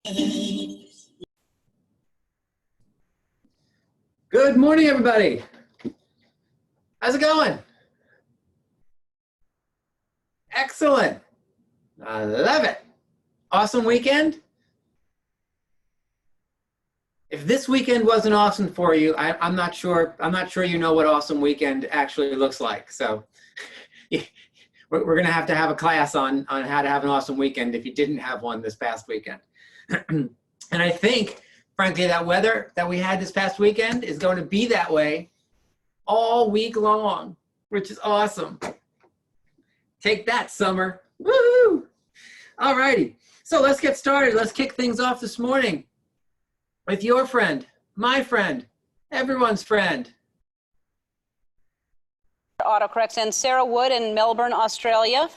Good morning, everybody. How's it going? Excellent. I love it. Awesome weekend? If this weekend wasn't awesome for you, I'm not sure you know what awesome weekend actually looks like. So we're going to have a class on how to have an awesome weekend if you didn't have one this past weekend. And I think, frankly, that weather that we had this past weekend is going to be that way all week long, which is awesome. Take that, summer. Woo! All righty. So let's get started. Let's kick things off this morning with your friend, my friend, everyone's friend. Autocorrects, and Sarah Wood in Melbourne, Australia.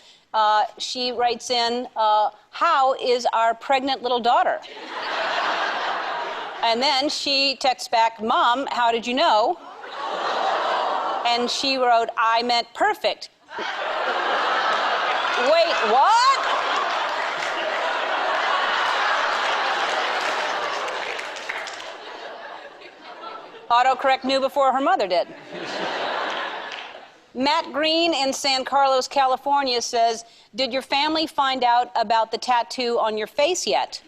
She writes in, how is our pregnant little daughter? And then she texts back, Mom, how did you know? And she wrote, I meant perfect. Wait, what? Autocorrect knew before her mother did. Matt Green in San Carlos, California says, did your family find out about the tattoo on your face yet?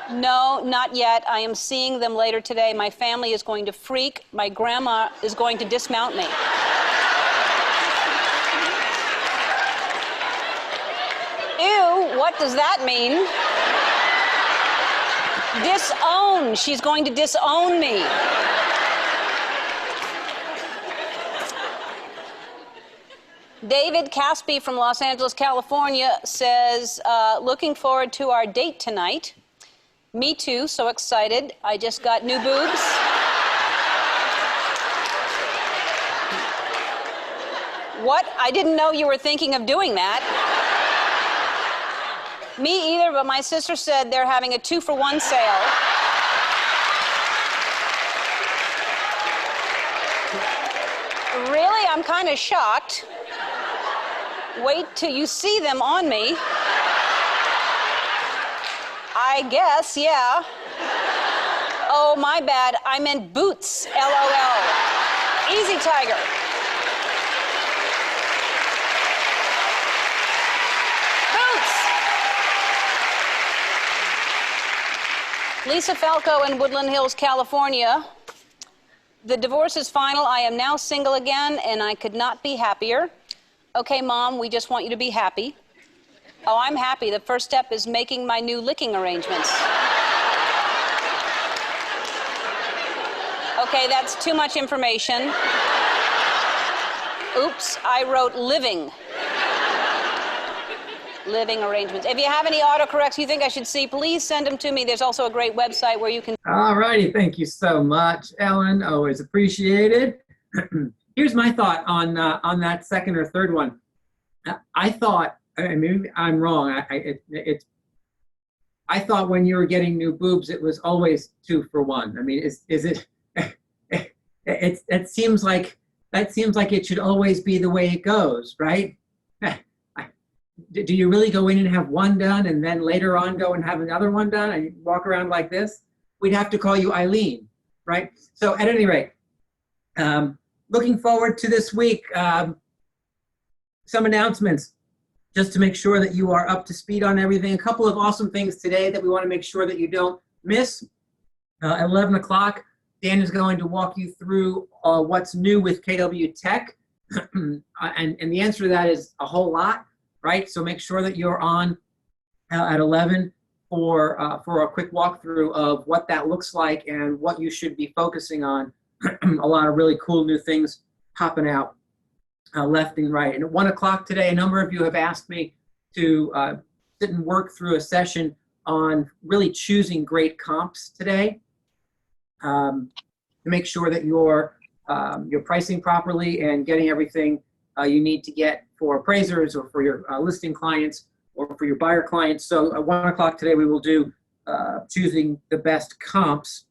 No, not yet. I am seeing them later today. My family is going to freak. My grandma is going to dismount me. Ew, what does that mean? Disown. She's going to disown me. David Caspi from Los Angeles, California says, looking forward to our date tonight. Me too, so excited. I just got new boobs. What? I didn't know you were thinking of doing that. Me either, but my sister said they're having a 2-for-1 sale. Really? I'm kind of shocked. Wait till you see them on me. I guess, yeah. Oh, my bad. I meant boots, LOL. Easy, Tiger. Boots. Lisa Falco in Woodland Hills, California. The divorce is final. I am now single again, and I could not be happier. Okay, Mom, we just want you to be happy. Oh, I'm happy. The first step is making my new licking arrangements. Okay, that's too much information. Oops, I wrote living. Living arrangements. If you have any autocorrects you think I should see, please send them to me. There's also a great website where you can... All righty. Thank you so much, Ellen. Always appreciated. Here's my thought on that second or third one. I thought, maybe I'm wrong. I thought when you were getting new boobs, it was always 2-for-1. I mean, is it? It seems like it should always be the way it goes, right? Do you really go in and have one done and then later on go and have another one done and walk around like this? We'd have to call you Eileen, right? So at any rate, looking forward to this week. Some announcements just to make sure that you are up to speed on everything. A couple of awesome things today that we want to make sure that you don't miss. At 11 o'clock, Dan is going to walk you through what's new with KW Tech. And the answer to that is a whole lot, right? So make sure that you're on at 11 for a quick walkthrough of what that looks like and what you should be focusing on. A lot of really cool new things popping out left and right. And at 1 o'clock today, a number of you have asked me to sit and work through a session on really choosing great comps today to make sure that you're pricing properly and getting everything you need to get for appraisers or for your listing clients or for your buyer clients. So at 1 o'clock today, we will do choosing the best comps.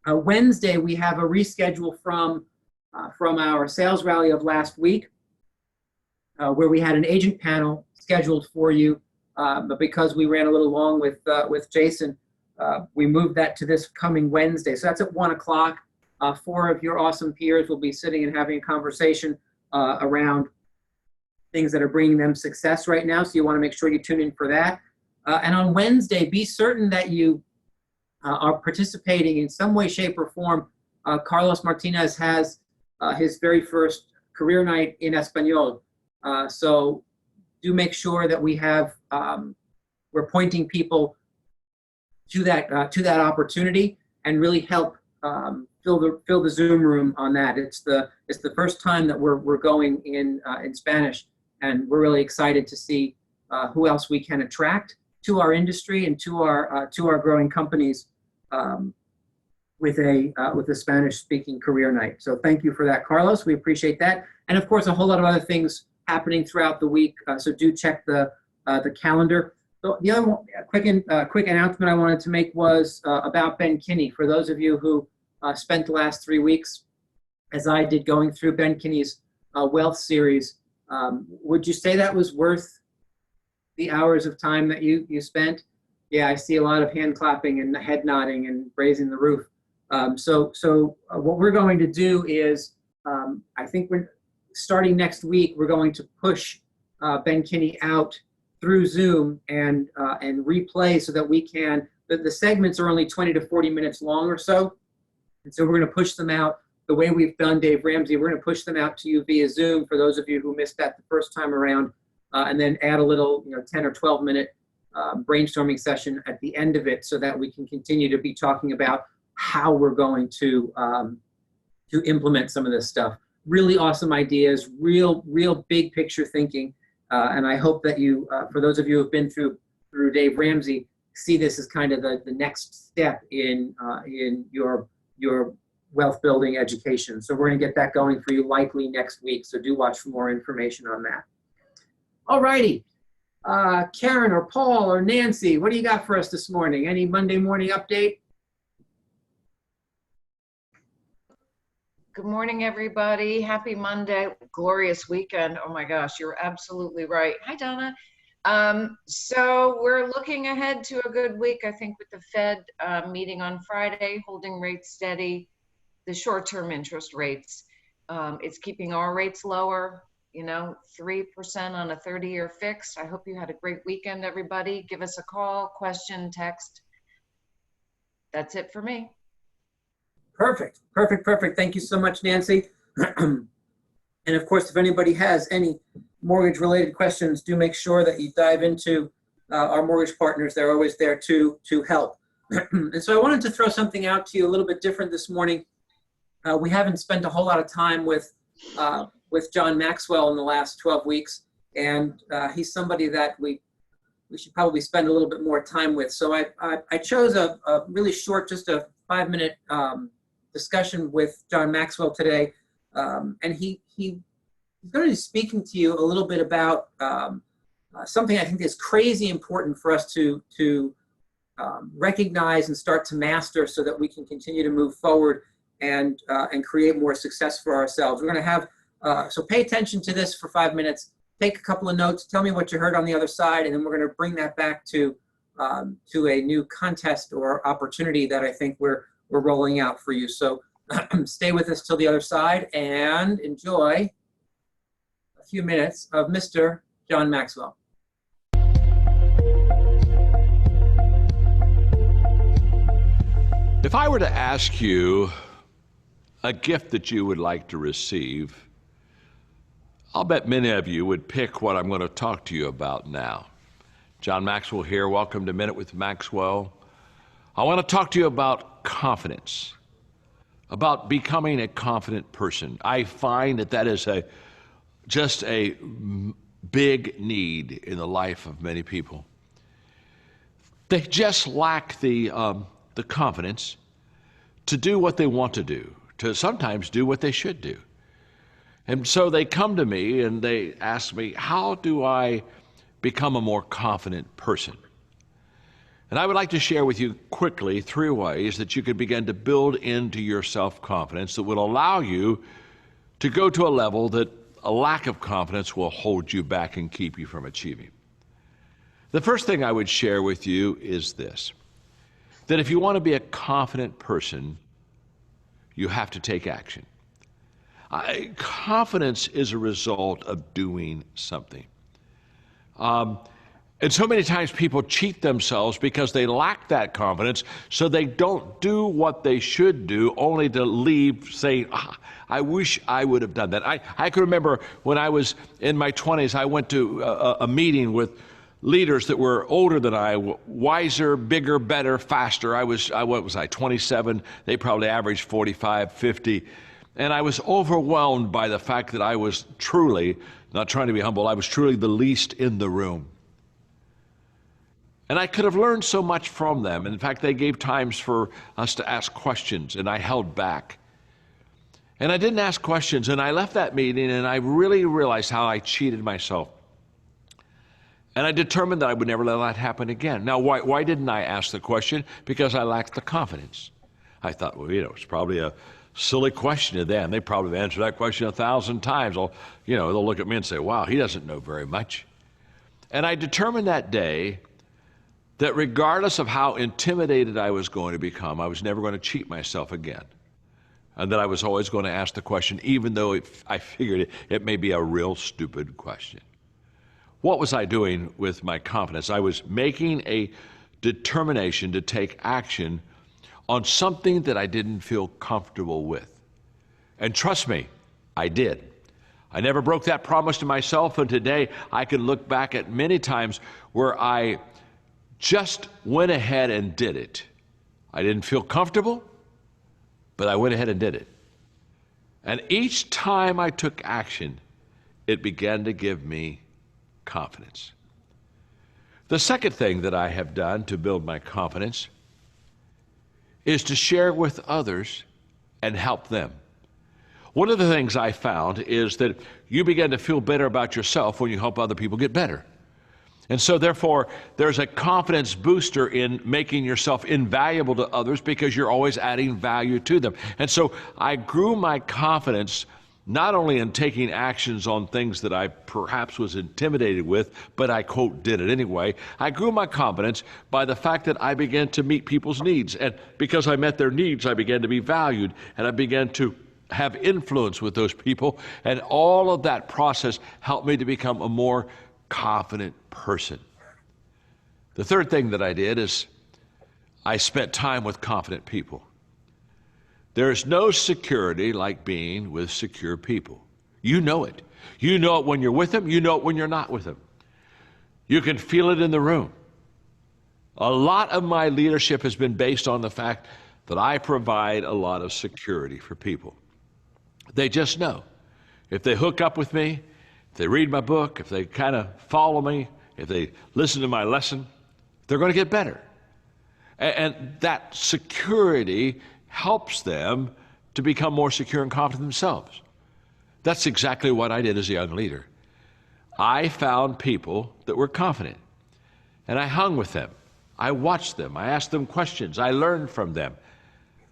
Wednesday, we have a reschedule from our sales rally of last week, where we had an agent panel scheduled for you but because we ran a little long with Jason, we moved that to this coming Wednesday. So that's at 1 o'clock. 4 of your awesome peers will be sitting and having a conversation around things that are bringing them success right now. So you want to make sure you tune in for that. And on Wednesday, be certain that you are participating in some way, shape, or form. Carlos Martinez has his very first career night in Espanol. So do make sure that we have, we're pointing people to that opportunity and really help fill the Zoom room on that. It's the first time that we're going in Spanish, and we're really excited to see who else we can attract to our industry and to our growing companies with a Spanish-speaking career night. So thank you for that, Carlos. We appreciate that, and of course a whole lot of other things happening throughout the week. So do check the calendar. So the other one, quick announcement I wanted to make was about Ben Kinney. For those of you who spent the last 3 weeks, as I did, going through Ben Kinney's Wealth series, would you say that was worth the hours of time that you spent? Yeah, I see a lot of hand clapping and head nodding and raising the roof. So what we're going to do is, I think we're starting next week, we're going to push Ben Kinney out through Zoom and replay so that we can, the segments are only 20 to 40 minutes long or so. And so we're going to push them out the way we've done Dave Ramsey. We're going to push them out to you via Zoom for those of you who missed that the first time around, and then add a little 10 or 12 minute brainstorming session at the end of it so that we can continue to be talking about how we're going to implement some of this stuff. Really awesome ideas, real big picture thinking. And I hope that you, for those of you who have been through Dave Ramsey, see this as kind of the next step in your wealth building education. So we're going to get that going for you likely next week. So do watch for more information on that. All righty. Karen or Paul or Nancy, what do you got for us this morning? Any Monday morning update? Good morning, everybody. Happy Monday. Glorious weekend. Oh my gosh, you're absolutely right. Hi, Donna. So we're looking ahead to a good week, I think, with the Fed meeting on Friday, holding rates steady, the short-term interest rates. It's keeping our rates lower, 3% on a 30-year fixed. I hope you had a great weekend, everybody. Give us a call, question, text. That's it for me. Perfect. Thank you so much, Nancy. And of course, if anybody has any mortgage-related questions, do make sure that you dive into our mortgage partners. They're always there to help. And so I wanted to throw something out to you a little bit different this morning. We haven't spent a whole lot of time with John Maxwell in the last 12 weeks, and he's somebody that we should probably spend a little bit more time with. So I chose a really short, just a 5-minute discussion with John Maxwell today, and he's going to be speaking to you a little bit about something I think is crazy important for us to recognize and start to master so that we can continue to move forward and create more success for ourselves. We're going to have, so pay attention to this for 5 minutes, take a couple of notes, tell me what you heard on the other side, and then we're going to bring that back to a new contest or opportunity that I think we're rolling out for you. So stay with us till the other side and enjoy a few minutes of Mr. John Maxwell. If I were to ask you a gift that you would like to receive, I'll bet many of you would pick what I'm going to talk to you about now. John Maxwell here. Welcome to Minute with Maxwell. I want to talk to you about confidence, about becoming a confident person. I find that is just a big need in the life of many people. They just lack the confidence to do what they want to do, to sometimes do what they should do. And so they come to me and they ask me, how do I become a more confident person? And I would like to share with you quickly 3 ways that you can begin to build into your self-confidence that will allow you to go to a level that a lack of confidence will hold you back and keep you from achieving. The first thing I would share with you is this, that if you want to be a confident person, you have to take action. Confidence is a result of doing something. And so many times people cheat themselves because they lack that confidence, so they don't do what they should do, only to leave saying, I wish I would have done that. I can remember when I was in my 20s, I went to a meeting with leaders that were older than I, wiser, bigger, better, faster. What was I, 27? They probably averaged 45, 50. And I was overwhelmed by the fact that I was truly, not trying to be humble, I was truly the least in the room. And I could have learned so much from them. And in fact, they gave times for us to ask questions, and I held back. And I didn't ask questions, and I left that meeting, and I really realized how I cheated myself. And I determined that I would never let that happen again. Now, why didn't I ask the question? Because I lacked the confidence. I thought, well, it's probably a silly question to them. They probably answered that question 1,000 times. They'll look at me and say, wow, he doesn't know very much. And I determined that day that regardless of how intimidated I was going to become, I was never going to cheat myself again. And that I was always going to ask the question, even though I figured it may be a real stupid question. What was I doing with my confidence? I was making a determination to take action on something that I didn't feel comfortable with. And trust me, I did. I never broke that promise to myself, and today I can look back at many times where I just went ahead and did it. I didn't feel comfortable, but I went ahead and did it. And each time I took action, it began to give me confidence. The second thing that I have done to build my confidence is to share with others and help them. One of the things I found is that you begin to feel better about yourself when you help other people get better. And so therefore, there's a confidence booster in making yourself invaluable to others because you're always adding value to them. And so I grew my confidence not only in taking actions on things that I perhaps was intimidated with, but I, quote, did it anyway. I grew my confidence by the fact that I began to meet people's needs. And because I met their needs, I began to be valued, and I began to have influence with those people. And all of that process helped me to become a more confident person. The third thing that I did is I spent time with confident people. There is no security like being with secure people. You know it. You know it when you're with them. You know it when you're not with them. You can feel it in the room. A lot of my leadership has been based on the fact that I provide a lot of security for people. They just know. If they hook up with me, if they read my book, if they kind of follow me, if they listen to my lesson, they're going to get better. And that security helps them to become more secure and confident themselves. That's exactly what I did as a young leader. I found people that were confident, and I hung with them. I watched them. I asked them questions. I learned from them.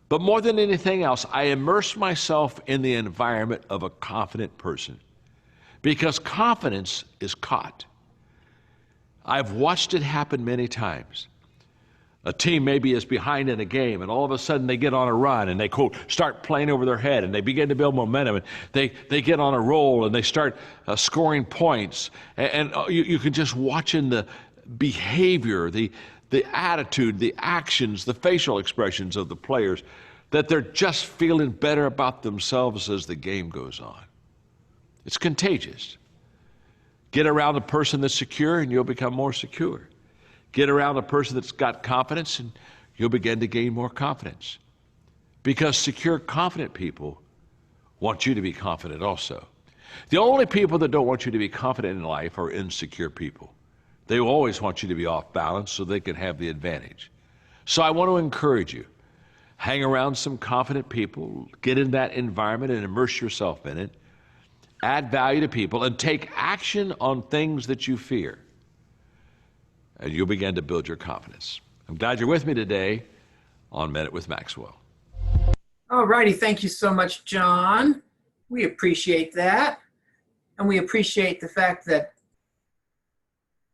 But more than anything else, I immersed myself in the environment of a confident person, because confidence is caught. I've watched it happen many times. A team maybe is behind in a game, and all of a sudden they get on a run, and they, quote, start playing over their head, and they begin to build momentum, and they get on a roll, and they start scoring points. And you can just watch in the behavior, the attitude, the actions, the facial expressions of the players, that they're just feeling better about themselves as the game goes on. It's contagious. Get around a person that's secure, and you'll become more secure. Get around a person that's got confidence, and you'll begin to gain more confidence. Because secure, confident people want you to be confident also. The only people that don't want you to be confident in life are insecure people. They will always want you to be off balance so they can have the advantage. So I want to encourage you. Hang around some confident people, get in that environment and immerse yourself in it. Add value to people and take action on things that you fear. And you'll begin to build your confidence. I'm glad you're with me today on Minute with Maxwell. All righty. Thank you so much, John. We appreciate that. And we appreciate the fact that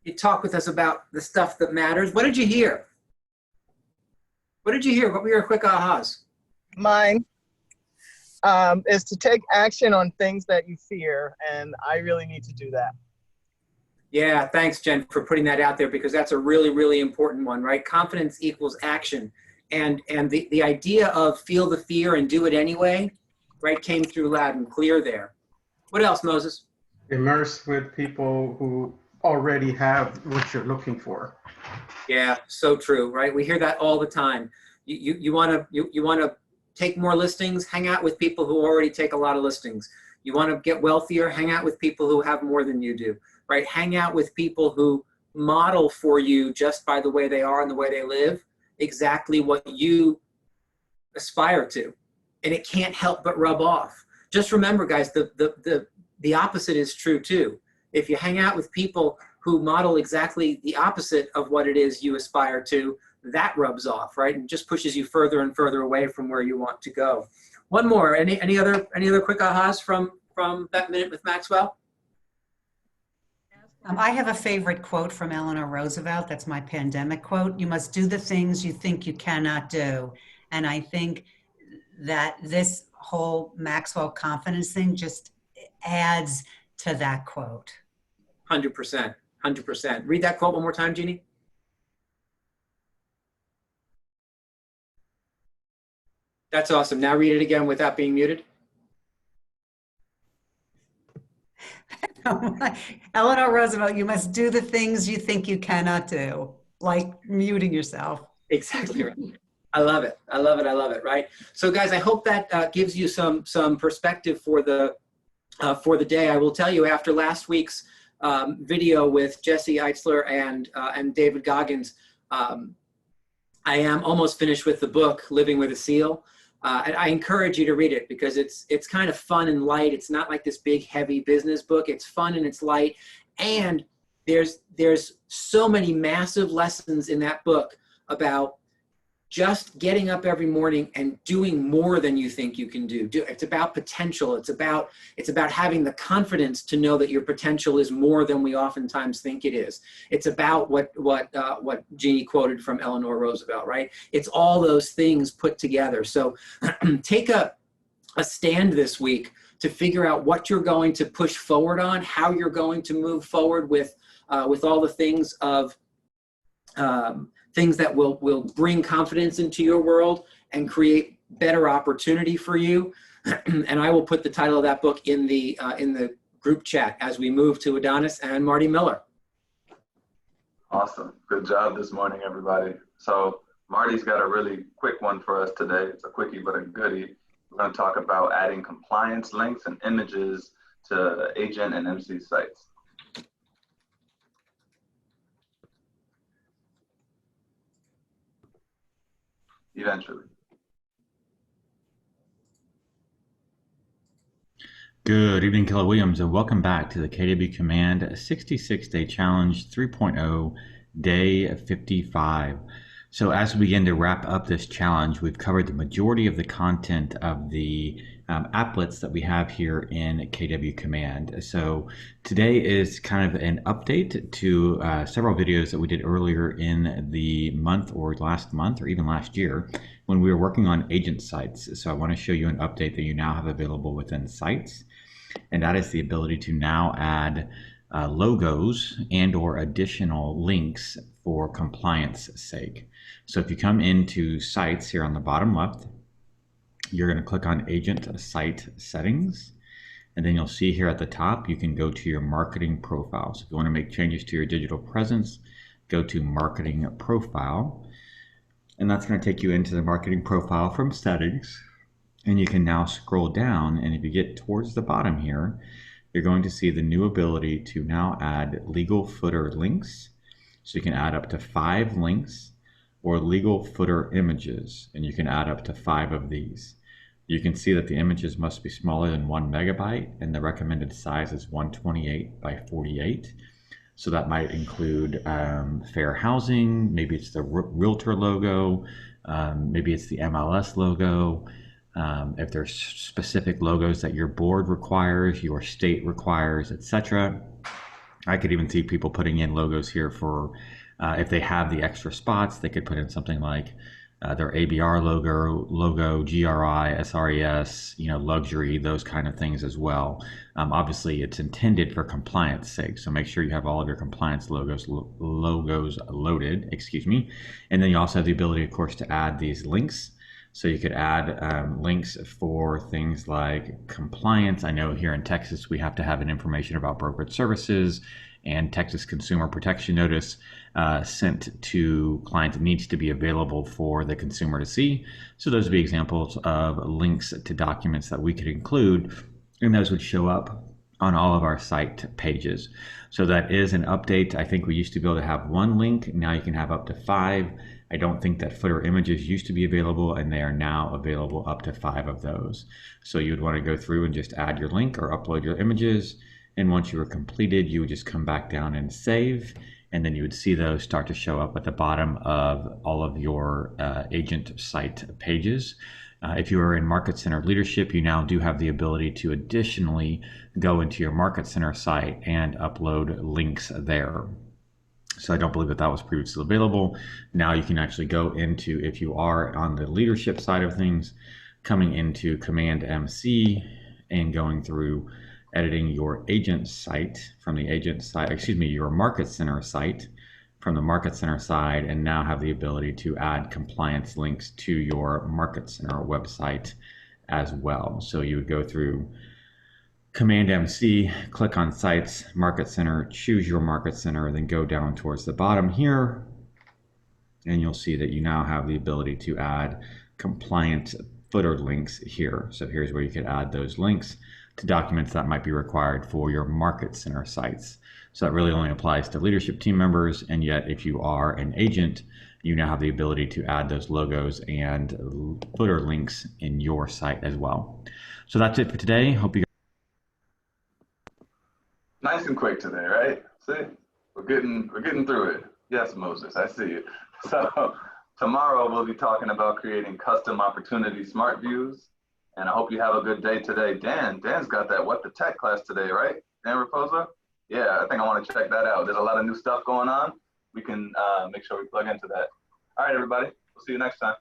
you talk with us about the stuff that matters. What did you hear? What did you hear? What were your quick ahas? Mine is to take action on things that you fear, and I really need to do that. Yeah, thanks, Jen, for putting that out there, because that's a really, really important one, right? Confidence equals action. And the idea of feel the fear and do it anyway, right, came through loud and clear there. What else, Moses? Immerse with people who already have what you're looking for. Yeah, so true, right? We hear that all the time. You want to take more listings, hang out with people who already take a lot of listings. You want to get wealthier, hang out with people who have more than you do, right? Hang out with people who model for you just by the way they are and the way they live exactly what you aspire to. And it can't help but rub off. Just remember, guys, the opposite is true too. If you hang out with people who model exactly the opposite of what it is you aspire to, that rubs off, right? And just pushes you further and further away from where you want to go. One more, any other quick ahas from that minute with Maxwell? I have a favorite quote from Eleanor Roosevelt. That's my pandemic quote. You must do the things you think you cannot do. And I think that this whole Maxwell confidence thing just adds to that quote. 100%, 100%. Read that quote one more time, Jeannie. That's awesome. Now read it again without being muted. Eleanor Roosevelt, you must do the things you think you cannot do, like muting yourself. Exactly right. I love it. I love it. I love it. Right. So guys, I hope that gives you some perspective for the day. I will tell you, after last week's video with Jesse Eitzler and David Goggins, I am almost finished with the book, Living with a SEAL. And I encourage you to read it because it's kind of fun and light. It's not like this big, heavy business book. It's fun and it's light. And there's so many massive lessons in that book about just getting up every morning and doing more than you think you can do. It's about potential. It's about having the confidence to know that your potential is more than we oftentimes think it is. It's about what Jeannie quoted from Eleanor Roosevelt, right? It's all those things put together. So take a stand this week to figure out what you're going to push forward on, how you're going to move forward with all the things of things that will bring confidence into your world and create better opportunity for you. And I will put the title of that book in the group chat as we move to Adonis and Marty Miller. Awesome. Good job this morning, everybody. So Marty's got a really quick one for us today. It's a quickie, but a goodie. We're going to talk about adding compliance links and images to agent and MC sites. Eventually. Good evening, Keller Williams, and welcome back to the KW Command 66-Day Challenge 3.0, Day 55. So as we begin to wrap up this challenge, we've covered the majority of the content of the applets that we have here in KW Command. So today is kind of an update to several videos that we did earlier in the month or last month or even last year when we were working on agent sites. So I want to show you an update that you now have available within sites, and that is the ability to now add logos and or additional links for compliance sake. So if you come into sites here on the bottom left, you're going to click on agent site settings, and then you'll see here at the top you can go to your marketing profile. So if you want to make changes to your digital presence, go to marketing profile, and that's going to take you into the marketing profile from settings. And you can now scroll down, and if you get towards the bottom here, you're going to see the new ability to now add legal footer links. So you can add up to 5 links or legal footer images, and you can add up to 5 of these. You can see that the images must be smaller than 1 megabyte, and the recommended size is 128 by 48. So that might include fair housing, maybe it's the realtor logo, maybe it's the MLS logo. If there's specific logos that your board requires, your state requires, etc. I could even see people putting in logos here for if they have the extra spots, they could put in something like their ABR logo, GRI, SRES, luxury, those kind of things as well. Obviously, it's intended for compliance sake, so make sure you have all of your compliance logos loaded. Excuse me, and then you also have the ability, of course, to add these links. So you could add links for things like compliance. I know here in Texas, we have to have an information about brokerage services and Texas Consumer Protection Notice sent to clients needs to be available for the consumer to see. So those would be examples of links to documents that we could include, and those would show up on all of our site pages. So that is an update. I think we used to be able to have one link. Now you can have up to 5. I don't think that footer images used to be available, and they are now available up to 5 of those. So you would want to go through and just add your link or upload your images. And once you were completed, you would just come back down and save. And then you would see those start to show up at the bottom of all of your agent site pages. If you are in Market Center Leadership, you now do have the ability to additionally go into your Market Center site and upload links there. So I don't believe that that was previously available. Now you can actually go into, if you are on the leadership side of things, coming into Command MC and going through editing your agent site from the agent side, your Market Center site from the Market Center side, and now have the ability to add compliance links to your Market Center website as well. So you would go through Command MC, click on Sites, Market Center, choose your Market Center, then go down towards the bottom here, and you'll see that you now have the ability to add compliant footer links here. So here's where you could add those links to documents that might be required for your Market Center sites. So that really only applies to leadership team members, and yet if you are an agent, you now have the ability to add those logos and footer links in your site as well. So that's it for today. Hope you Nice and quick today, right? See, we're getting through it. Yes, Moses, I see it. So tomorrow we'll be talking about creating custom opportunity smart views. And I hope you have a good day today. Dan's got that What the Tech class today, right? Dan Raposa? Yeah, I think I want to check that out. There's a lot of new stuff going on. We can make sure we plug into that. All right, everybody. We'll see you next time.